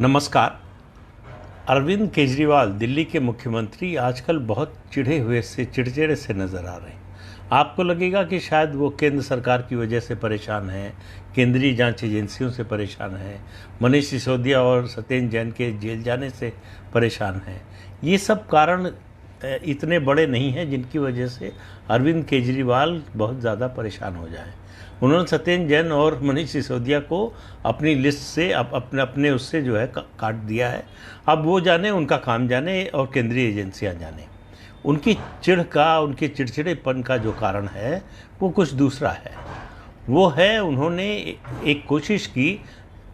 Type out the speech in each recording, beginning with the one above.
नमस्कार। अरविंद केजरीवाल दिल्ली के मुख्यमंत्री आजकल बहुत चिड़चिड़े से नज़र आ रहे हैं। आपको लगेगा कि शायद वो केंद्र सरकार की वजह से परेशान हैं, केंद्रीय जांच एजेंसियों से परेशान हैं, मनीष सिसोदिया और सत्येंद्र जैन के जेल जाने से परेशान हैं। ये सब कारण इतने बड़े नहीं हैं जिनकी वजह से अरविंद केजरीवाल बहुत ज़्यादा परेशान हो जाएं। उन्होंने सत्येंद्र जैन और मनीष सिसोदिया को अपनी लिस्ट से अपने उससे जो है काट दिया है। अब वो जाने, उनका काम जाने और केंद्रीय एजेंसियां जाने। उनकी उनके चिड़चिड़ेपन का जो कारण है वो कुछ दूसरा है। वो है, उन्होंने एक कोशिश की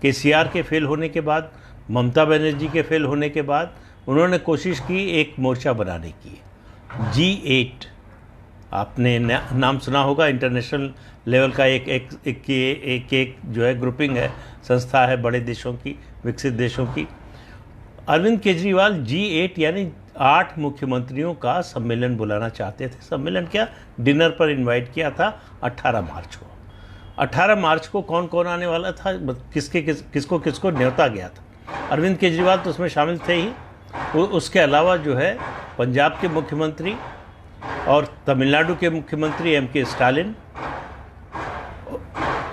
केसीआर के फेल होने के बाद, ममता बनर्जी के फेल होने के बाद उन्होंने कोशिश की एक मोर्चा बनाने की, G8। आपने नाम सुना होगा, इंटरनेशनल लेवल का एक जो है ग्रुपिंग है, संस्था है बड़े देशों की, विकसित देशों की। अरविंद केजरीवाल G8 यानी 8 मुख्यमंत्रियों का सम्मेलन बुलाना चाहते थे। सम्मेलन क्या, डिनर पर इनवाइट किया था 18 मार्च को। 18 मार्च को कौन कौन आने वाला था, किसको न्योता गया था। अरविंद केजरीवाल तो उसमें शामिल थे ही। उसके अलावा जो है पंजाब के मुख्यमंत्री और तमिलनाडु के मुख्यमंत्री M.K. स्टालिन,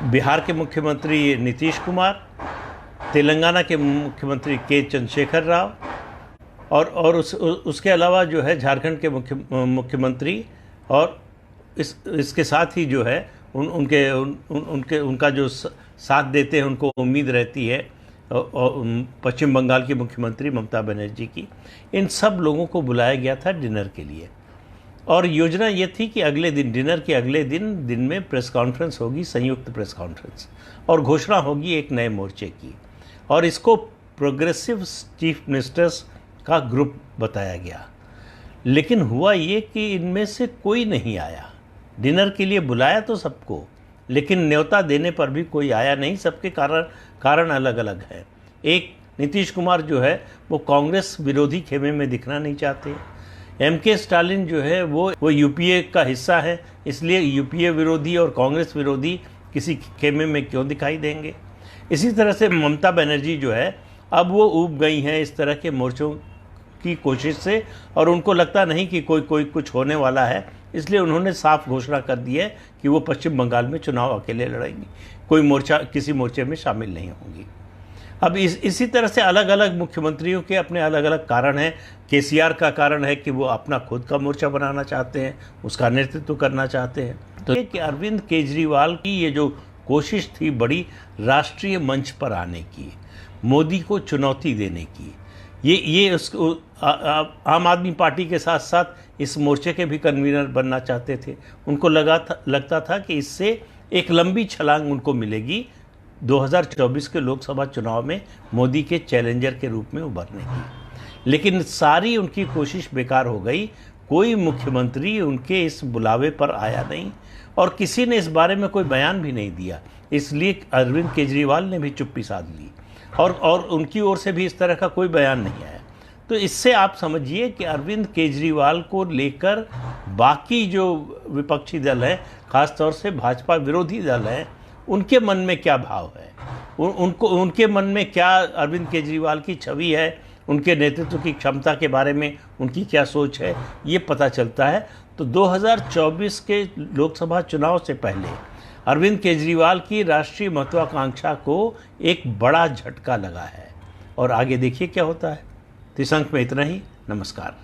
बिहार के मुख्यमंत्री नीतीश कुमार, तेलंगाना के मुख्यमंत्री K. चंद्रशेखर राव और उसके अलावा जो है झारखंड के मुख्यमंत्री, और इसके साथ ही जो है उनका जो साथ देते हैं, उनको उम्मीद रहती है और पश्चिम बंगाल की मुख्यमंत्री ममता बनर्जी की। इन सब लोगों को बुलाया गया था डिनर के लिए। और योजना ये थी कि अगले दिन, डिनर के अगले दिन में प्रेस कॉन्फ्रेंस होगी, संयुक्त प्रेस कॉन्फ्रेंस, और घोषणा होगी एक नए मोर्चे की। और इसको प्रोग्रेसिव चीफ मिनिस्टर्स का ग्रुप बताया गया। लेकिन हुआ ये कि इनमें से कोई नहीं आया। डिनर के लिए बुलाया तो सबको, लेकिन न्योता देने पर भी कोई आया नहीं। सबके कारण अलग अलग है। एक, नीतीश कुमार जो है वो कांग्रेस विरोधी खेमे में दिखना नहीं चाहते। M.K. स्टालिन जो है वो यूपीए का हिस्सा है, इसलिए यूपीए विरोधी और कांग्रेस विरोधी किसी खेमे में क्यों दिखाई देंगे। इसी तरह से ममता बनर्जी जो है अब वो ऊब गई हैं इस तरह के मोर्चों की कोशिश से, और उनको लगता नहीं कि कोई कुछ होने वाला है। इसलिए उन्होंने साफ घोषणा कर दी है कि वो पश्चिम बंगाल में चुनाव अकेले लड़ेंगी, किसी मोर्चे में शामिल नहीं होंगी। अब इसी तरह से अलग अलग मुख्यमंत्रियों के अपने अलग अलग कारण हैं। केसीआर का कारण है कि वो अपना खुद का मोर्चा बनाना चाहते हैं, उसका नेतृत्व करना चाहते हैं। तो ये कि अरविंद केजरीवाल की ये जो कोशिश थी बड़ी राष्ट्रीय मंच पर आने की, मोदी को चुनौती देने की, ये आम आदमी पार्टी के साथ साथ इस मोर्चे के भी कन्वीनर बनना चाहते थे। उनको लगता था कि इससे एक लंबी छलांग उनको मिलेगी 2024 के लोकसभा चुनाव में मोदी के चैलेंजर के रूप में उभरने की। लेकिन सारी उनकी कोशिश बेकार हो गई। कोई मुख्यमंत्री उनके इस बुलावे पर आया नहीं और किसी ने इस बारे में कोई बयान भी नहीं दिया। इसलिए अरविंद केजरीवाल ने भी चुप्पी साध ली और उनकी ओर से भी इस तरह का कोई बयान नहीं आया। तो इससे आप समझिए कि अरविंद केजरीवाल को लेकर बाकी जो विपक्षी दल हैं, खासतौर से भाजपा विरोधी दल हैं, उनके मन में क्या भाव है, उनके मन में क्या अरविंद केजरीवाल की छवि है, उनके नेतृत्व की क्षमता के बारे में उनकी क्या सोच है, ये पता चलता है। तो 2024 के लोकसभा चुनाव से पहले अरविंद केजरीवाल की राष्ट्रीय महत्वाकांक्षा को एक बड़ा झटका लगा है। और आगे देखिए क्या होता है। इस अंक में इतना ही। नमस्कार।